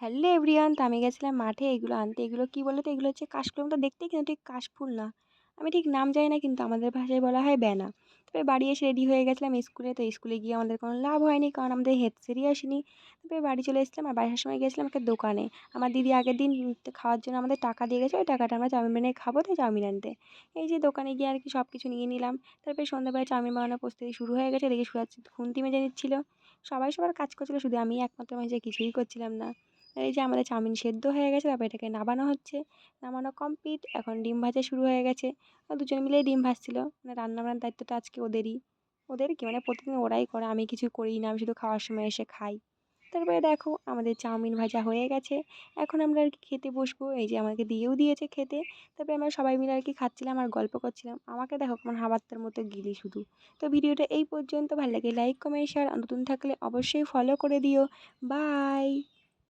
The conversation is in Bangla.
হ্যালো এভরিওয়ান, তো আমি গেছিলাম মাঠে এগুলো আনতে। এগুলো কি বলো তো? এগুলো হচ্ছে কাশফুলের মতো দেখতে, কিন্তু ঠিক কাশফুল না। আমি ঠিক নাম জানি না, কিন্তু আমাদের ভাষায় বলা হয় বেনা। তারপরে বাড়ি এসে রেডি হয়ে গেছিলাম স্কুলে। তো স্কুলে গিয়ে আমাদের কোনো লাভ হয়নি, কারণ আমাদের হেড স্যারই আসেনি। তারপরে বাড়ি চলে এসেছিলাম, আর বাসার সময় গিয়েছিলাম একটা দোকানে। আমার দিদি আগের দিন খাওয়ার জন্য আমাদের টাকা দিয়ে গেছে, ওই টাকাটা আমরা চাউমিন বানিয়ে খাবো, তাই চাউমিন আনতে। এই যে দোকানে গিয়ে আর কি সব কিছু নিয়ে নিলাম। তারপরে সন্ধ্যাবেলায় চাউমিন বানানোর প্রস্তুতি শুরু হয়ে গেছে, দেখি সুরাজ খুন্তি মেজে নিচ্ছিল। সবাই সবার কাজ করছিল, শুধু আমি একমাত্র মানুষ যে কিছুই করছিলাম না। এই যে আমাদের চাউমিন সেদ্ধ হয়ে গেছে, তারপর এটাকে নামানো হচ্ছে। নামানো কমপ্লিট, এখন ডিম ভাজা শুরু হয়ে গেছে। দুজন মিলেই ডিম ভাজছিল, মানে রান্নাবান্নার দায়িত্বটা আজকে ওদেরই। ওদের কি, মানে প্রতিদিন ওরাই করে, আমি কিছু করি না, আমি শুধু খাওয়ার সময় এসে খাই। তারপরে দেখো আমাদের চাউমিন ভাজা হয়ে গেছে। এখন আমরা আর কি খেতে বসবো, এই যে আমাকে দিয়েও দিয়েছে খেতে। তারপরে আমরা সবাই মিলে আর কি খাচ্ছিলাম আর গল্প করছিলাম। আমাকে দেখো কেমন হাবাত্তার মতো গিলি শুধু। তো ভিডিওটা এই পর্যন্ত, ভালো লাগে লাইক কমেন্ট শেয়ার, নতুন থাকলে অবশ্যই ফলো করে দিও। বাই।